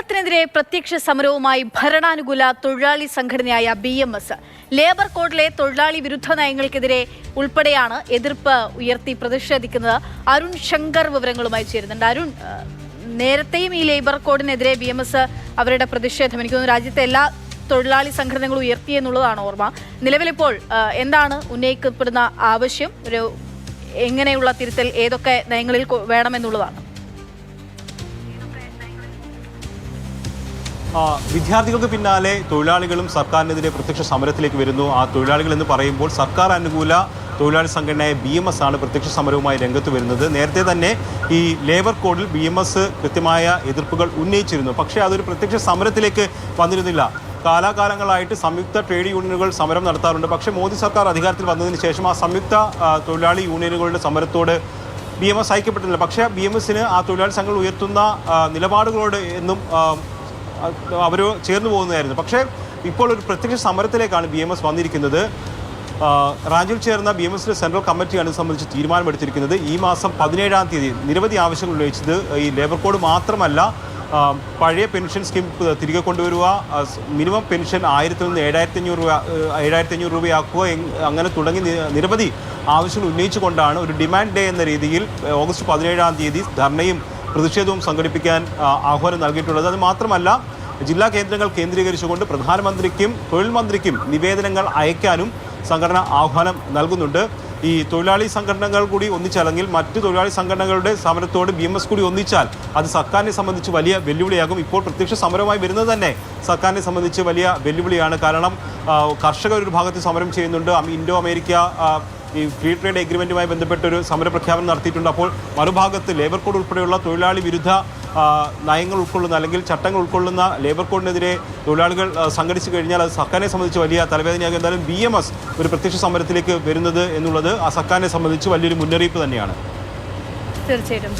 സമരത്തിനെതിരെ പ്രത്യക്ഷ സമരവുമായി ഭരണാനുകൂല തൊഴിലാളി സംഘടനയായ BMS ലേബർ കോഡിലെ തൊഴിലാളി വിരുദ്ധ നയങ്ങൾക്കെതിരെ ഉൾപ്പെടെയാണ് എതിർപ്പ് ഉയർത്തി പ്രതിഷേധിക്കുന്നത്. അരുൺ ശങ്കർ വിവരങ്ങളുമായി ചേരുന്നുണ്ട്. അരുൺ, നേരത്തെയും ഈ ലേബർ കോഡിനെതിരെ BMS അവരുടെ പ്രതിഷേധം എനിക്ക് തോന്നുന്നു രാജ്യത്തെ എല്ലാ തൊഴിലാളി സംഘടനകളും ഉയർത്തിയെന്നുള്ളതാണ് ഓർമ്മ. നിലവിലിപ്പോൾ എന്താണ് ഉന്നയിക്കപ്പെടുന്ന ആവശ്യം? ഒരു എങ്ങനെയുള്ള തിരുത്തൽ ഏതൊക്കെ നയങ്ങളിൽ വേണമെന്നുള്ളതാണ്? വിദ്യാർത്ഥികൾക്ക് പിന്നാലെ തൊഴിലാളികളും സർക്കാരിനെതിരെ പ്രത്യക്ഷ സമരത്തിലേക്ക് വരുന്നു. ആ തൊഴിലാളികൾ എന്ന് പറയുമ്പോൾ സർക്കാർ അനുകൂല തൊഴിലാളി സംഘടനയായ BMS ആണ് പ്രത്യക്ഷ സമരവുമായി രംഗത്ത് വരുന്നത്. നേരത്തെ തന്നെ ഈ ലേബർ കോഡിൽ BMS കൃത്യമായ എതിർപ്പുകൾ ഉന്നയിച്ചിരുന്നു. പക്ഷേ അതൊരു പ്രത്യക്ഷ സമരത്തിലേക്ക് വന്നിരുന്നില്ല. കാലാകാലങ്ങളായിട്ട് സംയുക്ത ട്രേഡ് യൂണിയനുകൾ സമരം നടത്താറുണ്ട്. പക്ഷേ മോദി സർക്കാർ അധികാരത്തിൽ വന്നതിന് ശേഷം ആ സംയുക്ത തൊഴിലാളി യൂണിയനുകളുടെ സമരത്തോട് BMS ഐക്യപ്പെട്ടില്ല. പക്ഷേ BMSന് ആ തൊഴിലാളി സംഘങ്ങൾ ഉയർത്തുന്ന നിലപാടുകളോട് എന്നും അവർ ചേർന്ന് പോകുന്നതായിരുന്നു. പക്ഷേ ഇപ്പോൾ ഒരു പ്രത്യക്ഷ സമരത്തിലേക്കാണ് BMS വന്നിരിക്കുന്നത്. റാഞ്ചിയിൽ ചേർന്ന BMSയുടെ സെൻട്രൽ കമ്മിറ്റിയാണ് ഇത് സംബന്ധിച്ച് തീരുമാനമെടുത്തിരിക്കുന്നത്. ഈ മാസം 17-ാം തീയതി നിരവധി ആവശ്യങ്ങൾ ഉന്നയിച്ചത് ഈ ലേബർ കോഡ് മാത്രമല്ല, പഴയ പെൻഷൻ സ്കീം തിരികെ കൊണ്ടുവരിക, മിനിമം പെൻഷൻ 1000 നിന്ന് 7500 രൂപയാക്കുക, അങ്ങനെ തുടങ്ങി നിരവധി ആവശ്യങ്ങൾ ഉന്നയിച്ചുകൊണ്ടാണ് ഒരു ഡിമാൻഡ് ഡേ എന്ന രീതിയിൽ ഓഗസ്റ്റ് 17-ാം തീയതി ധർണയും പ്രതിഷേധവും സംഘടിപ്പിക്കാൻ ആഹ്വാനം നൽകിയിട്ടുള്ളത്. അത് മാത്രമല്ല, ജില്ലാ കേന്ദ്രങ്ങൾ കേന്ദ്രീകരിച്ചുകൊണ്ട് പ്രധാനമന്ത്രിക്കും തൊഴിൽ മന്ത്രിക്കും നിവേദനങ്ങൾ അയക്കാനും സംഘടന ആഹ്വാനം നൽകുന്നുണ്ട്. ഈ തൊഴിലാളി സംഘടനകൾ കൂടി ഒന്നിച്ചല്ലെങ്കിൽ, മറ്റ് തൊഴിലാളി സംഘടനകളുടെ സമരത്തോട് BMS കൂടി ഒന്നിച്ചാൽ അത് സർക്കാരിനെ സംബന്ധിച്ച് വലിയ വെല്ലുവിളിയാകും. ഇപ്പോൾ പ്രത്യക്ഷ സമരമായി വരുന്നത് തന്നെ സർക്കാരിനെ സംബന്ധിച്ച് വലിയ വെല്ലുവിളിയാണ്. കാരണം കർഷകർ ഒരു ഭാഗത്ത് സമരം ചെയ്യുന്നുണ്ട്. ഇൻഡോ അമേരിക്ക ഈ ഫ്രീ ട്രേഡ് എഗ്രിമെൻറ്റുമായി ബന്ധപ്പെട്ടൊരു സമരപ്രഖ്യാപനം നടത്തിയിട്ടുണ്ട്. അപ്പോൾ മറുഭാഗത്ത് ലേബർ കോഡ് ഉൾപ്പെടെയുള്ള തൊഴിലാളി വിരുദ്ധ നയങ്ങൾ ഉൾക്കൊള്ളുന്ന അല്ലെങ്കിൽ ചട്ടങ്ങൾ ഉൾക്കൊള്ളുന്ന ലേബർ കോഡിനെതിരെ തൊഴിലാളികൾ സംഘടിച്ചു കഴിഞ്ഞാൽ അത് സർക്കാരിനെ സംബന്ധിച്ച് വലിയ തലവേദനയാകും. എന്തായാലും BMS ഒരു പ്രത്യക്ഷ സമരത്തിലേക്ക് വരുന്നത് എന്നുള്ളത് ആ സർക്കാരിനെ സംബന്ധിച്ച് വലിയൊരു മുന്നറിയിപ്പ് തന്നെയാണ്. തീർച്ചയായിട്ടും.